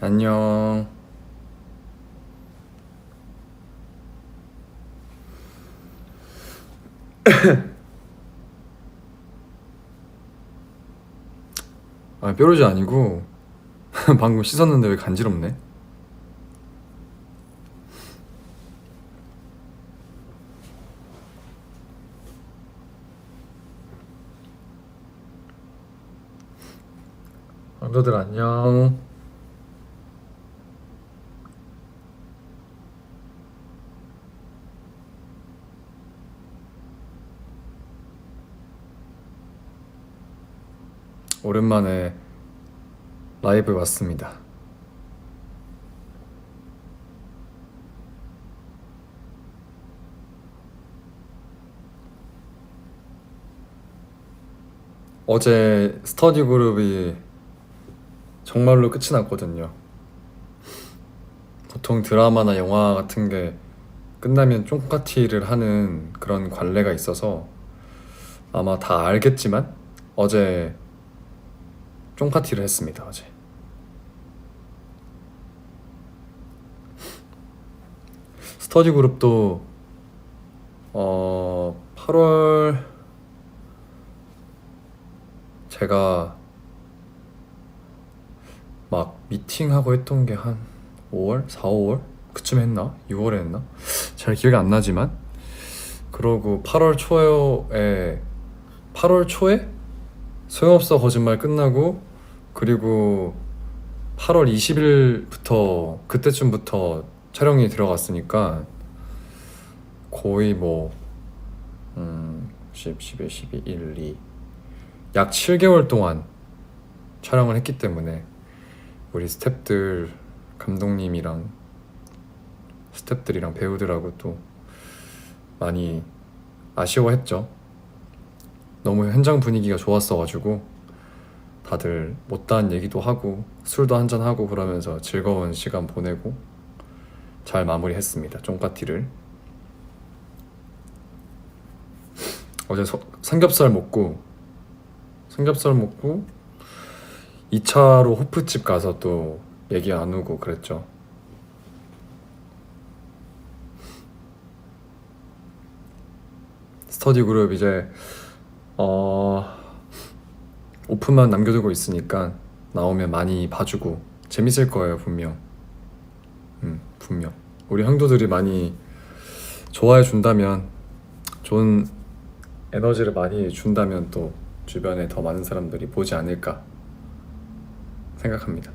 안녕. 뾰루지 아니고 방금 씻었는데 왜 간지럽네? 왕도들 안녕. 오랜만에 라이브 왔습니다. 어제 스터디 그룹이 정말로 끝이 났거든요. 보통 드라마나 영화 같은 게 끝나면 쫑파티를 하는 그런 관례가 있어서 아마 다 알겠지만 어제 쫑파티를 했습니다. 어제. 스터디 그룹도 8월 제가 막 미팅하고 했던 게 한 5월? 4, 5월? 그쯤 했나? 6월에 했나? 잘 기억이 안 나지만 그러고 8월 초에 소용없어 거짓말 끝나고 그리고 8월 20일부터 그때쯤부터 촬영이 들어갔으니까 거의 10, 11, 12, 1, 2 약 7개월 동안 촬영을 했기 때문에 우리 감독님이랑 스태프들이랑 배우들하고 또 많이 아쉬워했죠. 너무 현장 분위기가 좋았어가지고 다들 못다한 얘기도 하고 술도 한잔하고 그러면서 즐거운 시간 보내고 잘 마무리했습니다. 쫑파티를. 어제 삼겹살 먹고 2차로 호프집 가서 또 얘기 나누고 그랬죠. 스터디 그룹 이제 오픈만 남겨두고 있으니까 나오면 많이 봐주고 재밌을 거예요. 분명. 분명 우리 형도들이 많이 좋아해 준다면, 좋은 에너지를 많이 준다면 또 주변에 더 많은 사람들이 보지 않을까 생각합니다.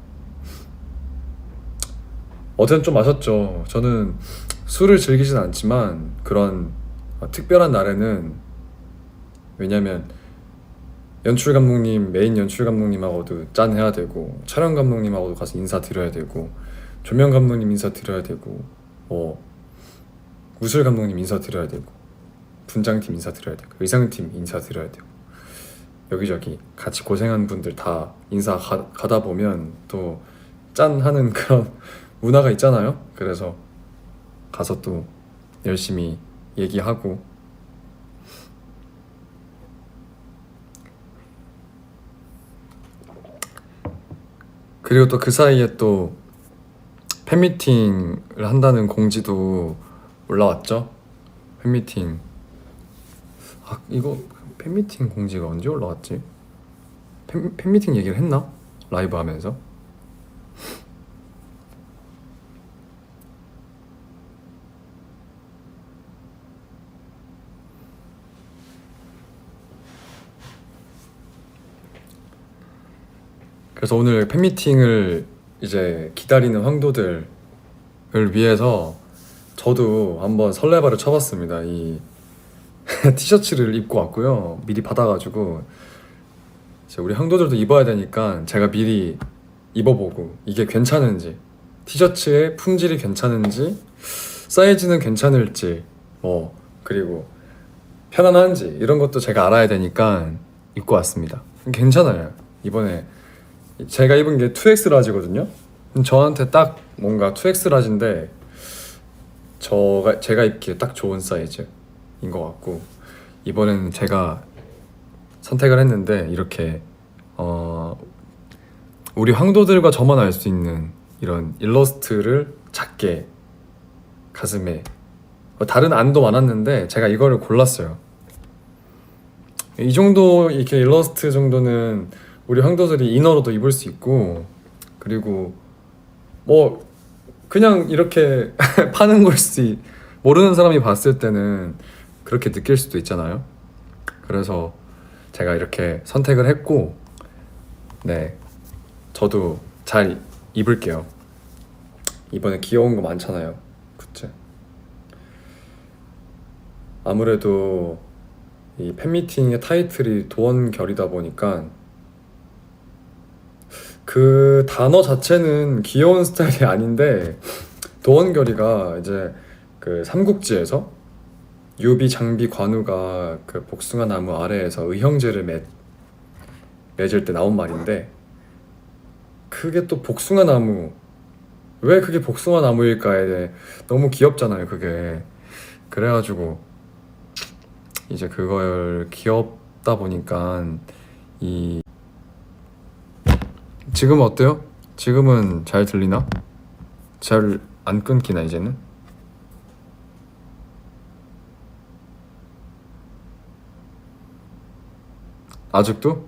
어제는 좀 마셨죠. 저는 술을 즐기진 않지만 그런 특별한 날에는, 왜냐면 메인 연출 감독님하고도 짠 해야 되고 촬영 감독님하고도 가서 인사드려야 되고 조명 감독님 인사드려야 되고 무술 감독님 인사드려야 되고 분장팀 인사드려야 되고 의상팀 인사드려야 되고 여기저기 같이 고생한 분들 다 인사 가다 보면 또 짠하는 그런 문화가 있잖아요. 그래서 가서 또 열심히 얘기하고, 그리고 또 그 사이에 또 팬미팅을 한다는 공지도 올라왔죠. 팬미팅. 이거 팬미팅 공지가 언제 올라왔지? 팬미팅 얘기를 했나? 라이브 하면서? 그래서 오늘 팬미팅을 이제 기다리는 황도들을 위해서 저도 한번 설레발을 쳐봤습니다. 이 티셔츠를 입고 왔고요. 미리 받아가지고 이제 우리 형도들도 입어야 되니까 제가 미리 입어보고 이게 괜찮은지, 티셔츠의 품질이 괜찮은지, 사이즈는 괜찮을지, 그리고 편안한지 이런 것도 제가 알아야 되니까 입고 왔습니다. 괜찮아요. 이번에 제가 입은 게 2X 라지거든요. 저한테 딱 뭔가 2X 라지인데 제가 입기에 딱 좋은 사이즈인 것 같고, 이번에는 제가 선택을 했는데 이렇게 우리 황도들과 저만 알 수 있는 이런 일러스트를 작게 가슴에, 다른 안도 많았는데 제가 이거를 골랐어요. 이 정도 이렇게 일러스트 정도는 우리 형도들이 이너로도 입을 수 있고, 그리고 뭐 그냥 이렇게 파는 걸 수도 모르는 사람이 봤을 때는 그렇게 느낄 수도 있잖아요. 그래서 제가 이렇게 선택을 했고, 네, 저도 잘 입을게요. 이번에 귀여운 거 많잖아요, 굿즈. 아무래도 이 팬미팅의 타이틀이 도원결이다 보니까 그 단어 자체는 귀여운 스타일이 아닌데, 도원결이가 이제 그 삼국지에서 유비, 장비, 관우가 그 복숭아 나무 아래에서 의형제를 맺을 때 나온 말인데, 그게 또 복숭아 나무, 왜 그게 복숭아 나무일까에 대해 너무 귀엽잖아요, 그게. 그래가지고 이제 그걸 귀엽다 보니까 이 지금 어때요? 지금은 잘 들리나? 잘 안 끊기나 이제는? 아직도?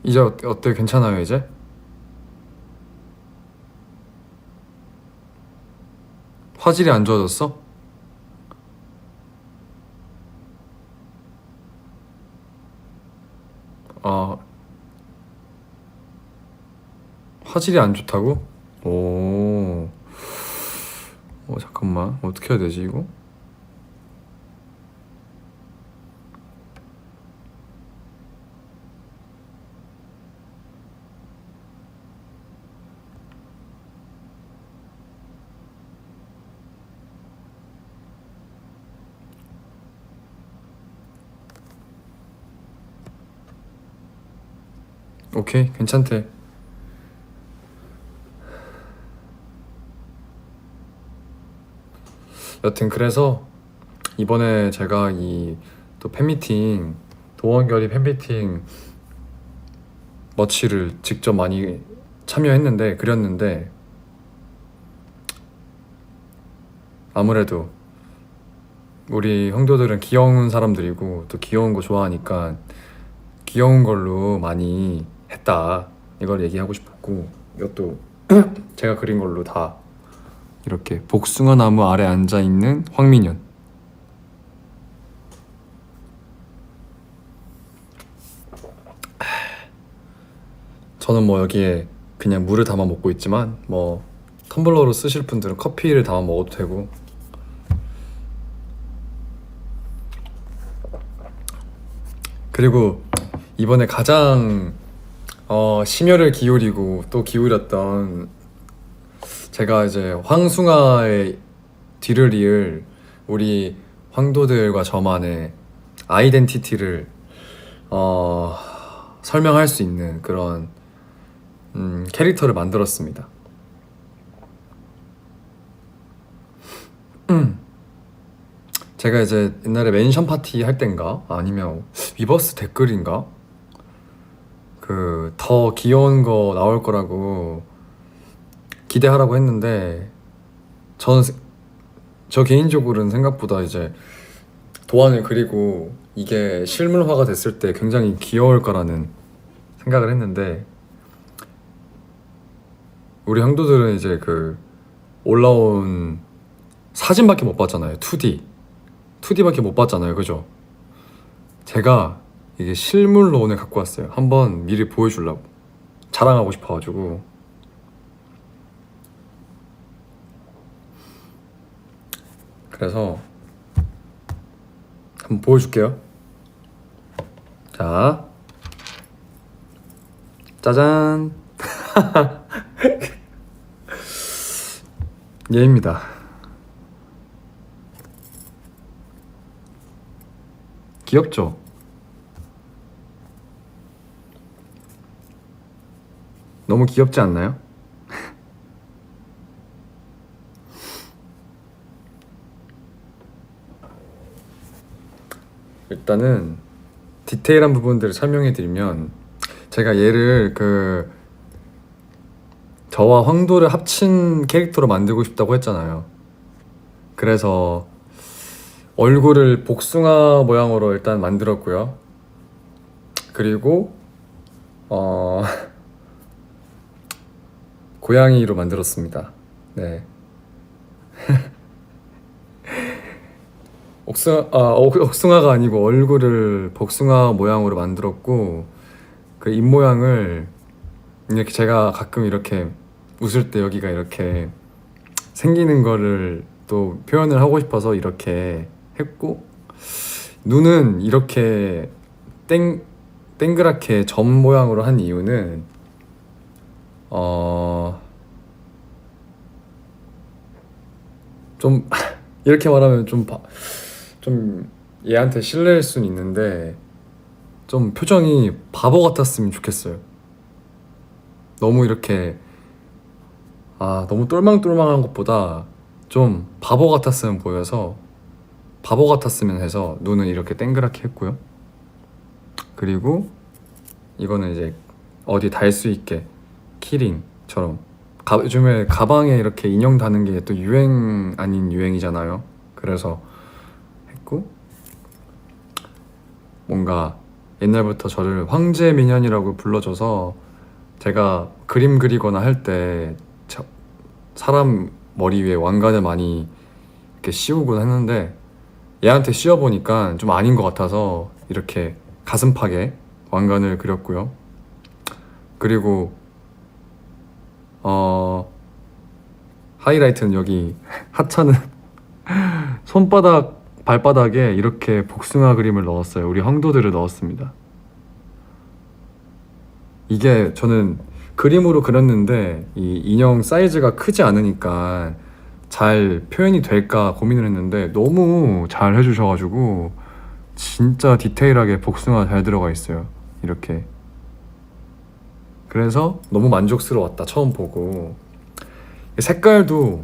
이제 어때? 괜찮아요 이제? 화질이 안 좋아졌어? 아, 화질이 안 좋다고? 오, 잠깐만, 어떻게 해야 되지 이거? 오케이, 괜찮대. 여튼 그래서 이번에 제가 이 또 팬미팅, 도원결이 팬미팅 머치를 직접 많이 참여했는데, 그렸는데, 아무래도 우리 형도들은 귀여운 사람들이고 또 귀여운 거 좋아하니까 귀여운 걸로 많이 했다, 이걸 얘기하고 싶었고, 이것도 제가 그린 걸로 다 이렇게 복숭아 나무 아래 앉아 있는 황민현. 저는 뭐 여기에 그냥 물을 담아 먹고 있지만, 뭐 텀블러로 쓰실 분들은 커피를 담아 먹어도 되고. 그리고 이번에 가장 심혈을 기울이고 또 기울였던, 제가 이제 황숭아의 뒤를 이을 우리 황도들과 저만의 아이덴티티를 설명할 수 있는 그런 캐릭터를 만들었습니다. 제가 이제 옛날에 멘션 파티 할 땐가, 아니면 위버스 댓글인가, 그 더 귀여운 거 나올 거라고 기대하라고 했는데, 저 개인적으로는 생각보다 이제 도안을 그리고 이게 실물화가 됐을 때 굉장히 귀여울 거라는 생각을 했는데, 우리 형도들은 이제 그 올라온 사진밖에 못 봤잖아요. 2D밖에 못 봤잖아요, 그죠? 제가 이게 실물로 오늘 갖고 왔어요. 한번 미리 보여주려고, 자랑하고 싶어가지고. 그래서 한번 보여줄게요. 자, 짜잔. 얘입니다. 귀엽죠? 너무 귀엽지 않나요? 일단은 디테일한 부분들을 설명해 드리면, 제가 얘를 저와 황도를 합친 캐릭터로 만들고 싶다고 했잖아요. 그래서 얼굴을 복숭아 모양으로 일단 만들었고요. 그리고 어 고양이로 만들었습니다. 네. 옥숭아가 아니고 얼굴을 복숭아 모양으로 만들었고, 그 입 모양을 이렇게 제가 가끔 이렇게 웃을 때 여기가 이렇게 생기는 거를 또 표현을 하고 싶어서 이렇게 했고, 눈은 이렇게 땡그랗게 점 모양으로 한 이유는 좀 이렇게 말하면 좀 얘한테 실례일 순 있는데, 좀 표정이 바보 같았으면 좋겠어요. 너무 이렇게 너무 똘망똘망한 것보다 좀 바보 같았으면 보여서, 바보 같았으면 해서 눈은 이렇게 땡그랗게 했고요. 그리고 이거는 이제 어디 달 수 있게 키링처럼, 요즘에 가방에 이렇게 인형 다는 게 또 유행 아닌 유행이잖아요. 그래서 했고, 뭔가 옛날부터 저를 황제 미년이라고 불러줘서 제가 그림 그리거나 할 때 사람 머리 위에 왕관을 많이 이렇게 씌우곤 했는데, 얘한테 씌워보니까 좀 아닌 것 같아서 이렇게 가슴팍에 왕관을 그렸고요. 그리고 하이라이트는 여기 하찮은 손바닥 발바닥에 이렇게 복숭아 그림을 넣었어요. 우리 황도들을 넣었습니다. 이게 저는 그림으로 그렸는데 이 인형 사이즈가 크지 않으니까 잘 표현이 될까 고민을 했는데, 너무 잘 해주셔가지고 진짜 디테일하게 복숭아 잘 들어가 있어요. 이렇게. 그래서 너무 만족스러웠다, 처음 보고. 색깔도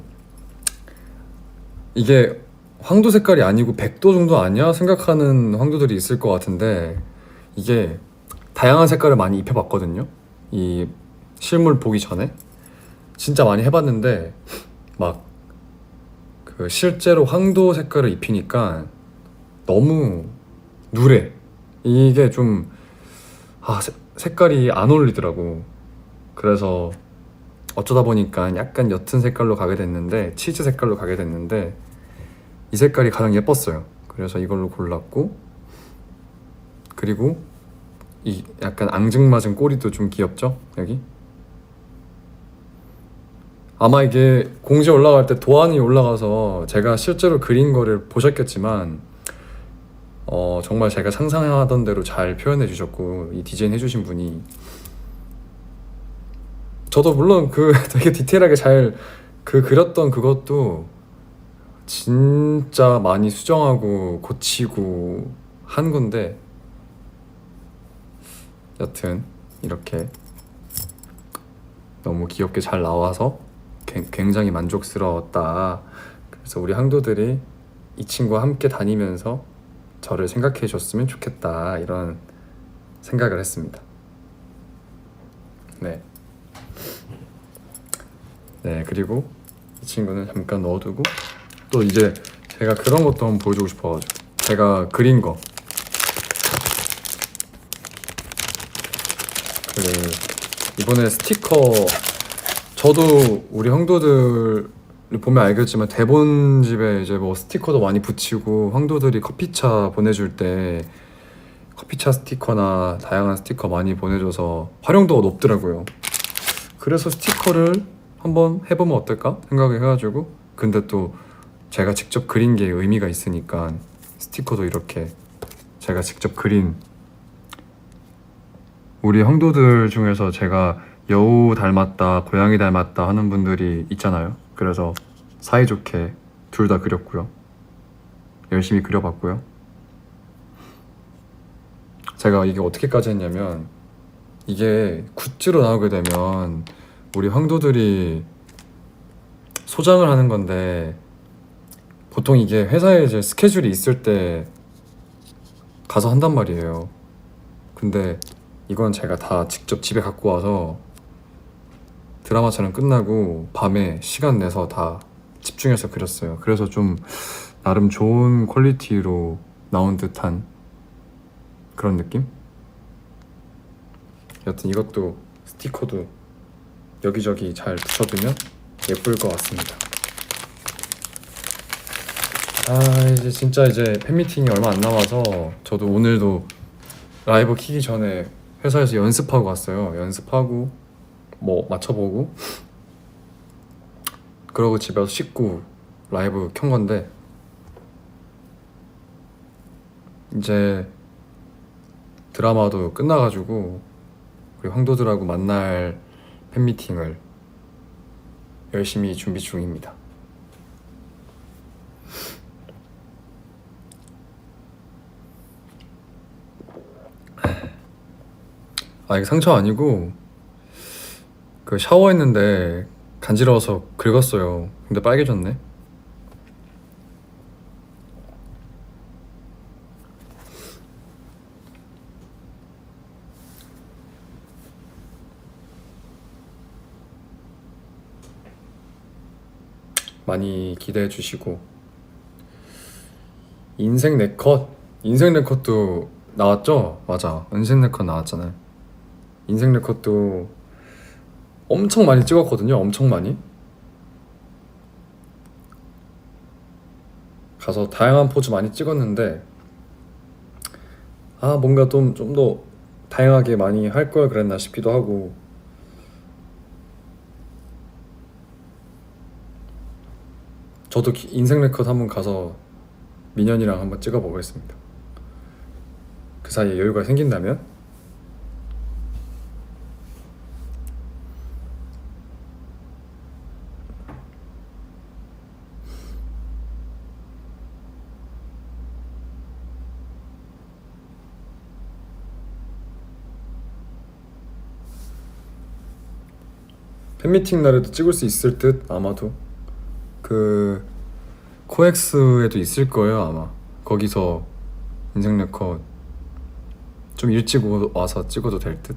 이게 황도 색깔이 아니고 백도 정도 아니야? 생각하는 황도들이 있을 것 같은데, 이게 다양한 색깔을 많이 입혀봤거든요. 이 실물 보기 전에 진짜 많이 해봤는데, 막 실제로 황도 색깔을 입히니까 너무 누래. 이게 좀 색깔이 안 어울리더라고. 그래서 어쩌다 보니까 약간 옅은 색깔로 가게 됐는데, 치즈 색깔로 가게 됐는데, 이 색깔이 가장 예뻤어요. 그래서 이걸로 골랐고, 그리고 이 약간 앙증맞은 꼬리도 좀 귀엽죠? 여기? 아마 이게 공지에 올라갈 때 도안이 올라가서 제가 실제로 그린 거를 보셨겠지만, 정말 제가 상상하던 대로 잘 표현해 주셨고, 이 디자인 해주신 분이, 저도 물론 되게 디테일하게 잘 그렸던 그것도 진짜 많이 수정하고 고치고 한 건데, 여튼 이렇게 너무 귀엽게 잘 나와서 굉장히 만족스러웠다. 그래서 우리 황도들이 이 친구와 함께 다니면서 저를 생각해 줬으면 좋겠다, 이런 생각을 했습니다. 네. 그리고 이 친구는 잠깐 넣어두고, 또 이제 제가 그런 것도 한번 보여주고 싶어가지고 제가 그린 거, 이번에 스티커, 저도 우리 황도들 보면 알겠지만 대본집에 이제 뭐 스티커도 많이 붙이고, 황도들이 커피차 보내줄 때 커피차 스티커나 다양한 스티커 많이 보내줘서 활용도가 높더라고요. 그래서 스티커를 한번 해보면 어떨까 생각을 해가지고, 근데 또 제가 직접 그린 게 의미가 있으니까 스티커도 이렇게 제가 직접 그린, 우리 황도들 중에서 제가 여우 닮았다, 고양이 닮았다 하는 분들이 있잖아요. 그래서 사이좋게 둘 다 그렸고요. 열심히 그려봤고요. 제가 이게 어떻게까지 했냐면, 이게 굿즈로 나오게 되면 우리 황도들이 소장을 하는 건데, 보통 이게 회사에 이제 스케줄이 있을 때 가서 한단 말이에요. 근데 이건 제가 다 직접 집에 갖고 와서 드라마 촬영 끝나고 밤에 시간 내서 다 집중해서 그렸어요. 그래서 좀 나름 좋은 퀄리티로 나온 듯한 그런 느낌? 여튼 이것도 스티커도 여기저기 잘 붙여두면 예쁠 것 같습니다. 이제 진짜 이제 팬미팅이 얼마 안 남아서 저도 오늘도 라이브 키기 전에 회사에서 연습하고 왔어요. 연습하고 뭐 맞춰보고 그러고 집에 와서 씻고 라이브 켠 건데, 이제 드라마도 끝나가지고 우리 황도들하고 만날 팬미팅을 열심히 준비 중입니다. 이게 상처 아니고 그 샤워했는데 간지러워서 긁었어요. 근데 빨개졌네. 많이 기대해 주시고, 인생 네컷, 인생 네컷도 나왔죠? 맞아, 인생 네컷 나왔잖아요. 인생 네컷도 엄청 많이 찍었거든요. 엄청 많이 가서 다양한 포즈 많이 찍었는데, 뭔가 좀 더 다양하게 많이 할 걸 그랬나 싶기도 하고, 저도 인생 네컷 한번 가서 민현이랑 한번 찍어 보겠습니다. 그 사이에 여유가 생긴다면. 팬미팅 날에도 찍을 수 있을 듯. 아마도 그 코엑스에도 있을 거예요 아마. 거기서 인생 네컷 좀 일찍 와서 찍어도 될 듯.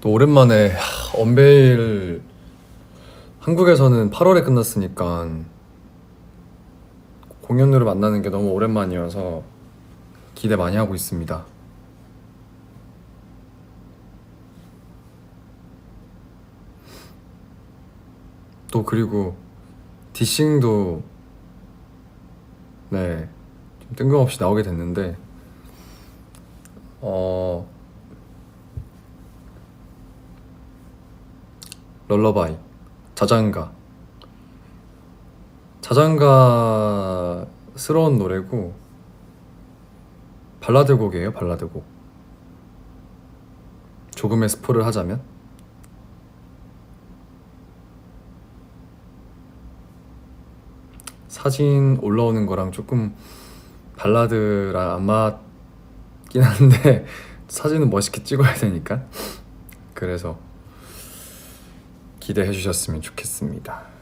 또 오랜만에 언베일, 한국에서는 8월에 끝났으니까 공연으로 만나는 게 너무 오랜만이어서 기대 많이 하고 있습니다. 또 그리고 디싱도 네, 좀 뜬금없이 나오게 됐는데, 럴러바이, 자장가, 자장가스러운 노래고 발라드 곡이에요. 발라드 곡. 조금의 스포를 하자면 사진 올라오는 거랑 조금 발라드랑 안 맞긴 한데 사진은 멋있게 찍어야 되니까. 그래서 기대해 주셨으면 좋겠습니다.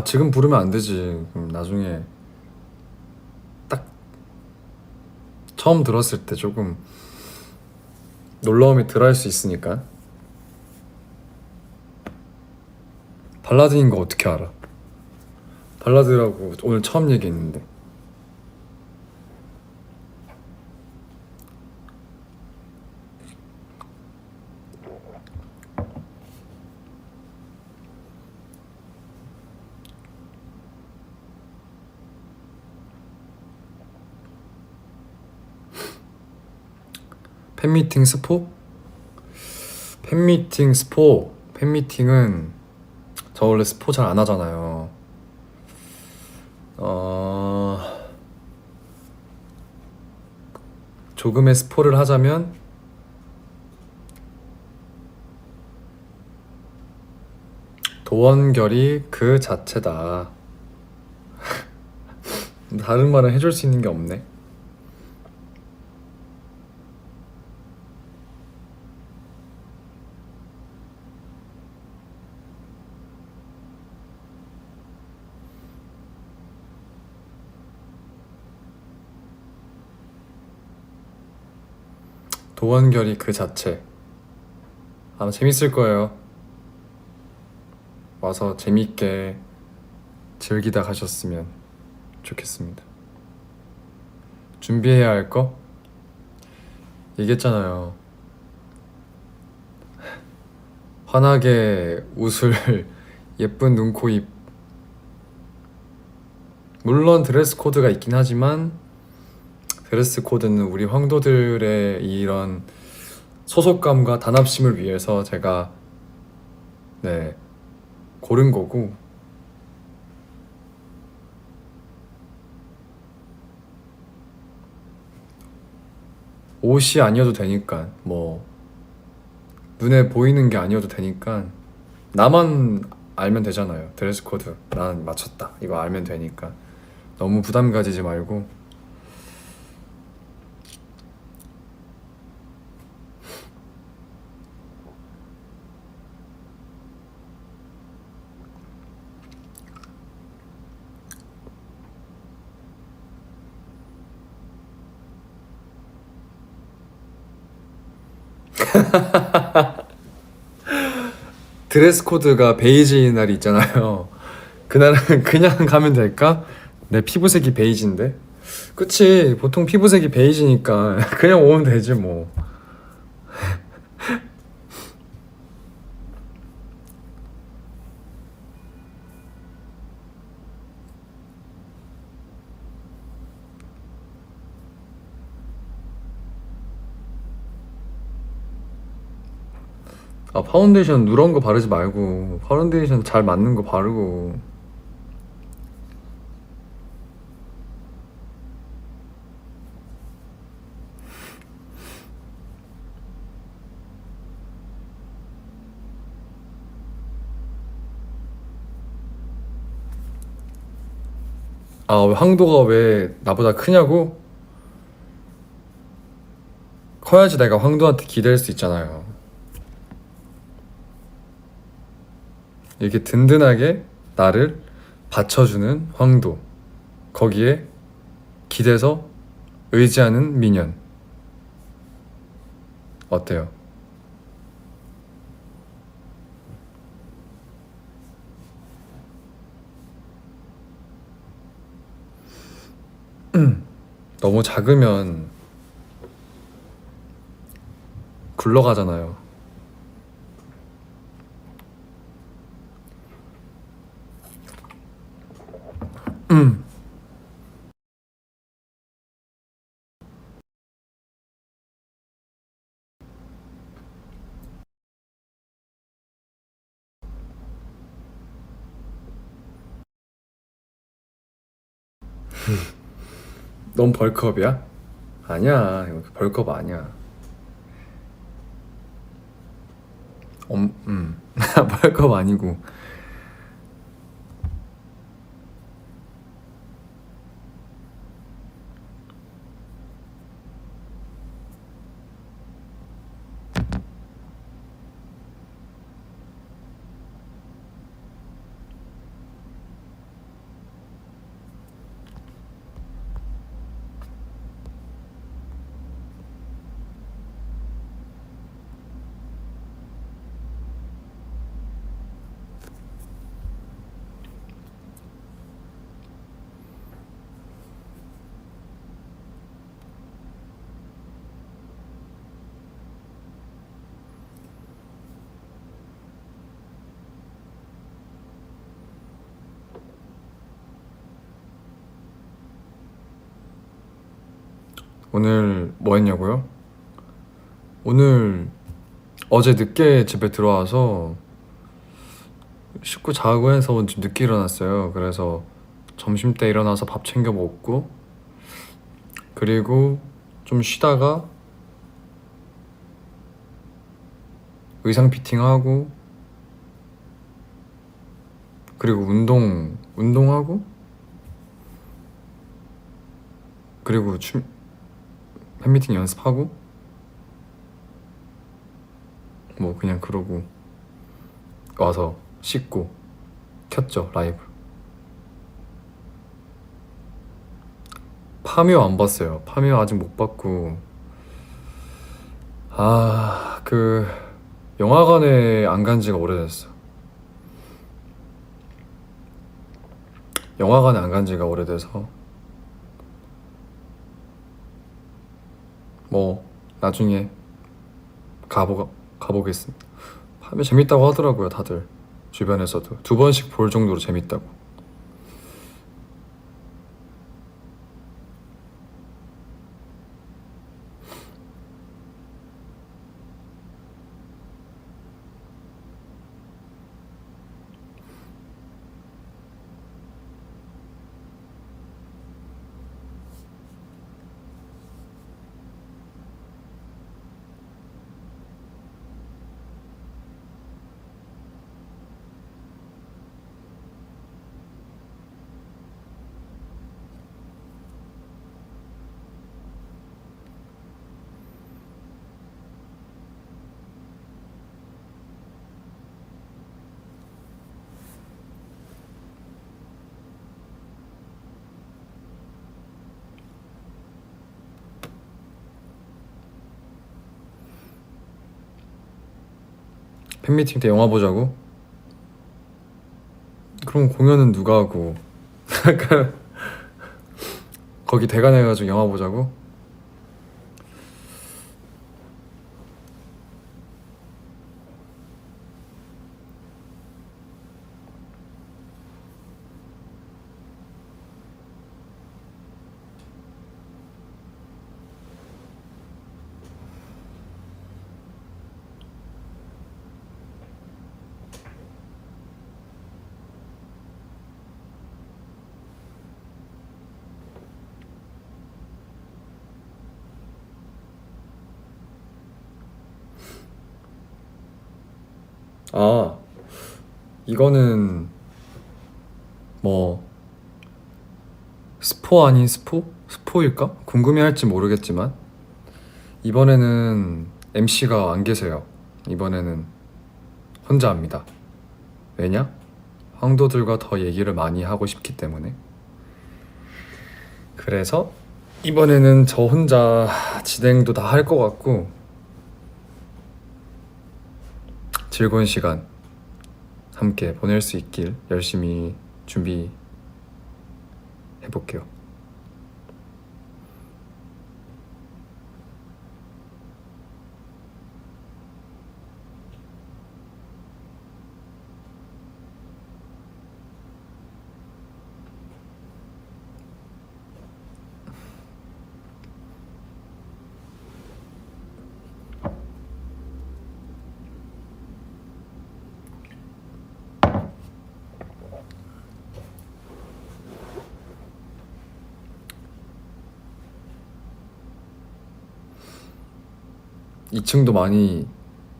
지금 부르면 안 되지. 그럼 나중에 처음 들었을 때 조금 놀라움이 덜할 수 있으니까. 발라드인 거 어떻게 알아? 발라드라고 오늘 처음 얘기했는데. 팬미팅 스포? 팬미팅 스포. 팬미팅은 저 원래 스포 잘 안 하잖아요. 조금의 스포를 하자면 도원결이 그 자체다. 다른 말은 해줄 수 있는 게 없네. 도원결이 그 자체. 아마 재밌을 거예요. 와서 재밌게 즐기다 가셨으면 좋겠습니다. 준비해야 할 거? 얘기했잖아요. 환하게 웃을 예쁜 눈, 코, 입. 물론 드레스 코드가 있긴 하지만 드레스 코드는 우리 황도들의 이런 소속감과 단합심을 위해서 제가 고른 거고, 옷이 아니어도 되니까, 뭐 눈에 보이는 게 아니어도 되니까 나만 알면 되잖아요. 드레스 코드 난 맞췄다 이거 알면 되니까 너무 부담 가지지 말고. 드레스 코드가 베이지인 날이 있잖아요. 그날은 그냥 가면 될까? 내 피부색이 베이지인데. 그치, 보통 피부색이 베이지니까 그냥 오면 되지 뭐. 아, 파운데이션 누런 거 바르지 말고 파운데이션 잘 맞는 거 바르고. 아, 왜 황도가 왜 나보다 크냐고? 커야지 내가 황도한테 기댈 수 있잖아요. 이렇게 든든하게 나를 받쳐주는 황도, 거기에 기대서 의지하는 민현. 어때요? 너무 작으면 굴러가잖아요. 넌 벌크업이야? 아니야, 이거 벌크업 아니야. 벌크업 아니고. 오늘 뭐 했냐고요? 오늘 어제 늦게 집에 들어와서 씻고 자고 해서 좀 늦게 일어났어요. 그래서 점심때 일어나서 밥 챙겨 먹고, 그리고 좀 쉬다가 의상 피팅하고, 그리고 운동하고, 그리고 팬미팅 연습하고, 뭐 그냥 그러고 와서 씻고 켰죠, 라이브. 파묘 안 봤어요. 파묘 아직 못 봤고, 영화관에 안 간 지가 오래됐어. 영화관에 안 간 지가 오래돼서 뭐 나중에 가보겠습니다. 파묘 재밌다고 하더라고요, 다들. 주변에서도 2번씩 볼 정도로 재밌다고. 팬미팅 때 영화 보자고? 그럼 공연은 누가 하고? 약간 거기 대관해가지고 영화 보자고? 아, 이거는 뭐 스포 아닌 스포? 스포일까? 궁금해할지 모르겠지만 이번에는 MC가 안 계세요. 이번에는 혼자 합니다. 왜냐? 황도들과 더 얘기를 많이 하고 싶기 때문에. 그래서 이번에는 저 혼자 진행도 다 할 것 같고, 즐거운 시간 함께 보낼 수 있길 열심히 준비해 볼게요. 이 층도 많이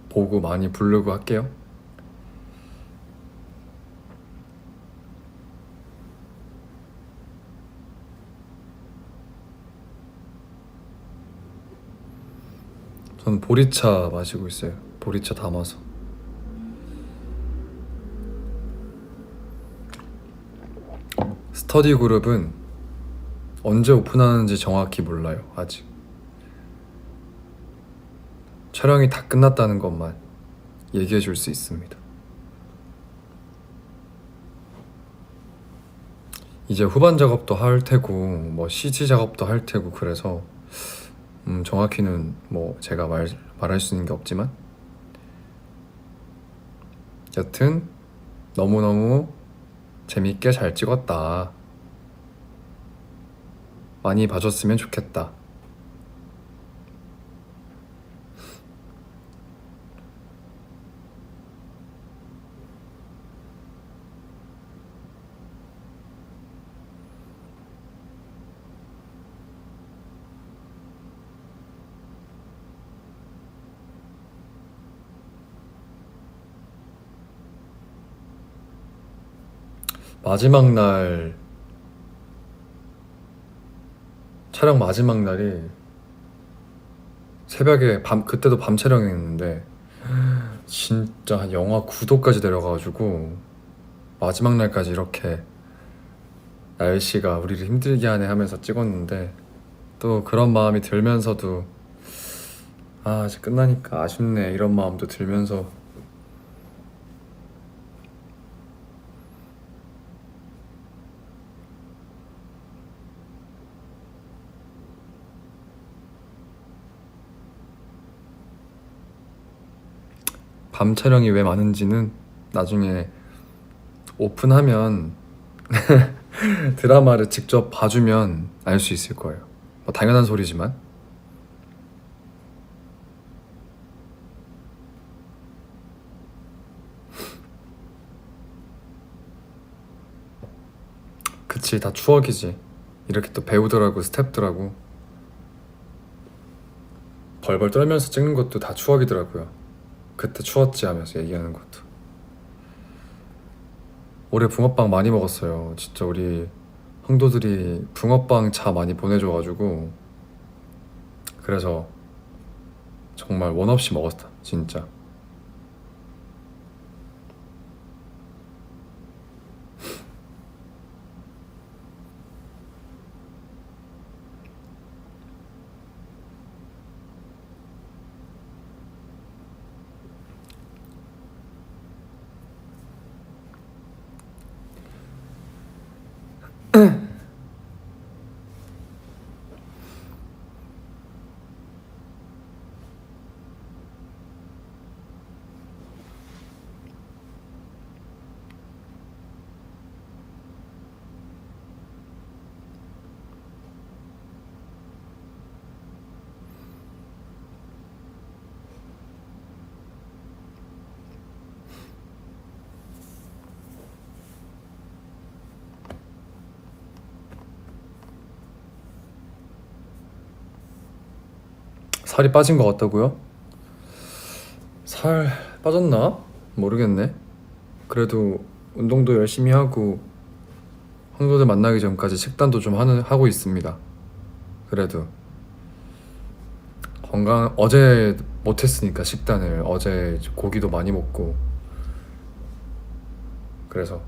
보고 많이 부르고 할게요. 저는 보리차 마시고 있어요. 보리차 담아서. 스터디 그룹은 언제 오픈하는지 정확히 몰라요, 아직. 촬영이 다 끝났다는 것만 얘기해 줄 수 있습니다. 이제 후반 작업도 할 테고 뭐 CG 작업도 할 테고, 그래서 정확히는 뭐 제가 말할 수 있는 게 없지만, 여튼 너무너무 재밌게 잘 찍었다, 많이 봐줬으면 좋겠다, 마지막 날 촬영 마지막 날이 새벽에 그때도 밤 촬영했는데 진짜 한 영하 9도까지 내려가가지고 마지막 날까지 이렇게 날씨가 우리를 힘들게 하네 하면서 찍었는데 또 그런 마음이 들면서도 아 이제 끝나니까 아쉽네 이런 마음도 들면서 밤 촬영이 왜 많은지는 나중에 오픈하면 드라마를 직접 봐주면 알 수 있을 거예요. 뭐 당연한 소리지만 그치 다 추억이지. 이렇게 또 배우들하고 스태프들하고 벌벌 떨면서 찍는 것도 다 추억이더라고요. 그때 추웠지 하면서 얘기하는 것도. 올해 붕어빵 많이 먹었어요. 진짜 우리 형도들이 붕어빵 차 많이 보내줘가지고 그래서 정말 원 없이 먹었다 진짜. 살이 빠진 것 같다고요? 살 빠졌나? 모르겠네. 그래도 운동도 열심히 하고 형도들 만나기 전까지 식단도 좀 하고 있습니다. 그래도 건강 어제 못했으니까 식단을 어제 고기도 많이 먹고 그래서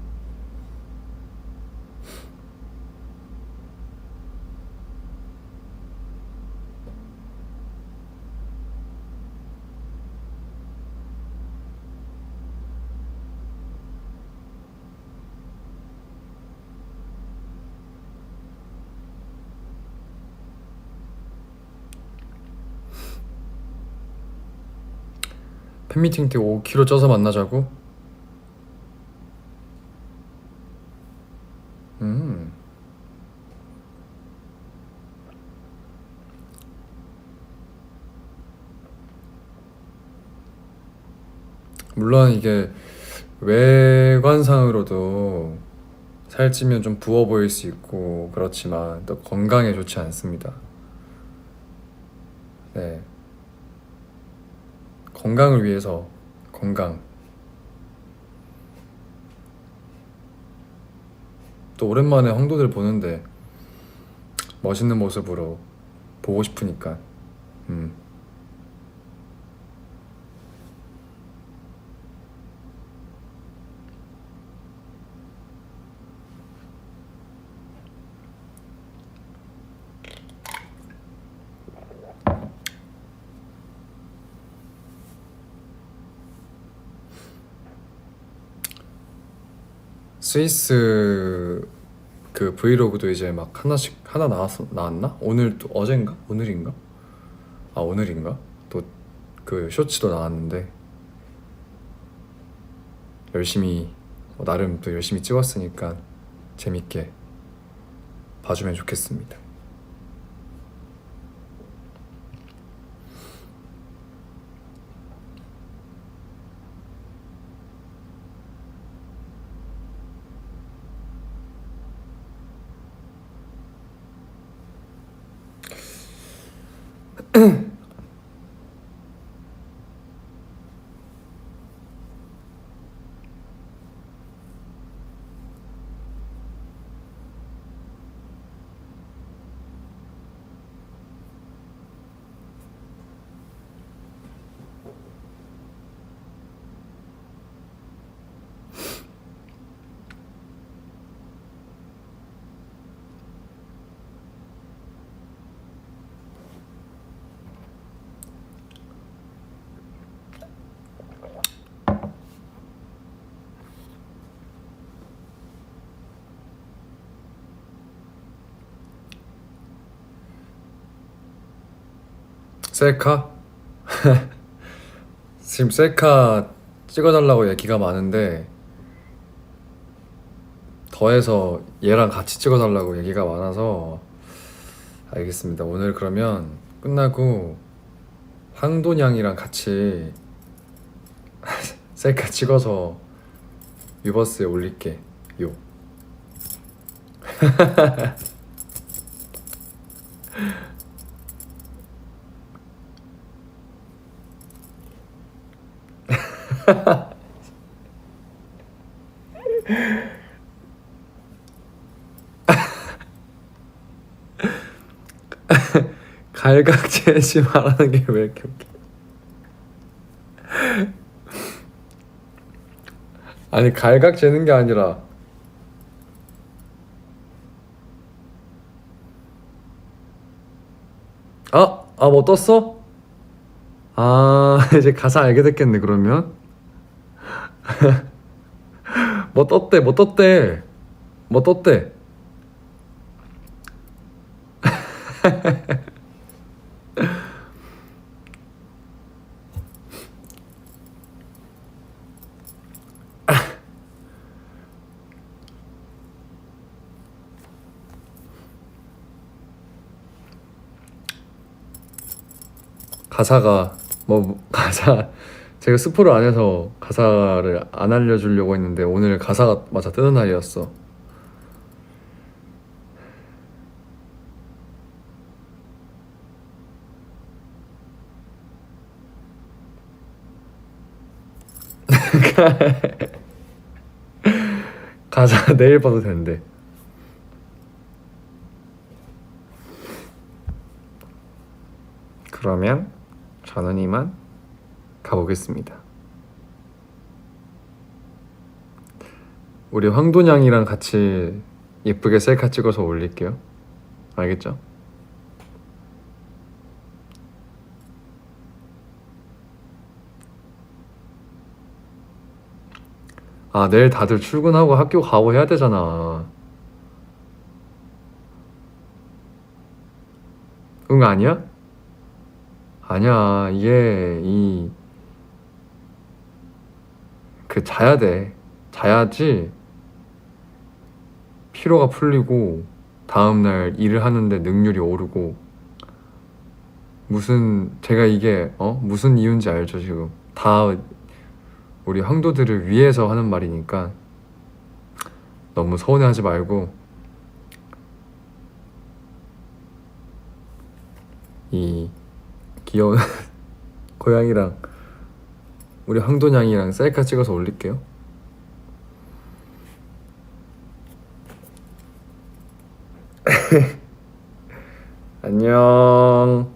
팬미팅 때 5kg 쪄서 만나자고? 음 물론 이게 외관상으로도 살찌면 좀 부어 보일 수 있고 그렇지만 또 건강에 좋지 않습니다. 네, 건강을 위해서 건강. 또 오랜만에 황도들 보는데 멋있는 모습으로 보고 싶으니까. 음. 스위스 그 브이로그도 이제 막 하나 나왔나? 오늘 또 어젠가? 오늘인가? 아 오늘인가? 또 그 쇼츠도 나왔는데 열심히 나름 또 열심히 찍었으니까 재밌게 봐주면 좋겠습니다. 셀카? 지금 셀카 찍어달라고 얘기가 많은데 더해서 얘랑 같이 찍어달라고 얘기가 많아서 알겠습니다. 오늘 그러면 끝나고 황돈양이랑 같이 셀카 찍어서 유버스에 올릴게. 요. 갈각제지 말하는 게 왜 이렇게 웃겨? 아니 갈각제는 게 아니라 뭐 떴어? 이제 가사 알게 됐겠네 그러면. 뭐 떴대 뭐 떴대 뭐 떴대. 가사가 가사 제가 스포를 안 해서 가사를 안 알려주려고 했는데 오늘 가사가 맞아 뜨는 날이었어. 가사 내일 봐도 된대. 그러면 저는 이만 가보겠습니다. 우리 황돈양이랑 같이 예쁘게 셀카 찍어서 올릴게요. 알겠죠? 내일 다들 출근하고 학교 가고 해야 되잖아. 응, 아니야? 아니야. 이게 자야 돼. 자야지 피로가 풀리고 다음날 일을 하는데 능률이 오르고. 제가 이게 무슨 이유인지 알죠 지금? 다 우리 황도들을 위해서 하는 말이니까 너무 서운해하지 말고 이 귀여운 고양이랑 우리 황돈양이랑 셀카 찍어서 올릴게요. 안녕.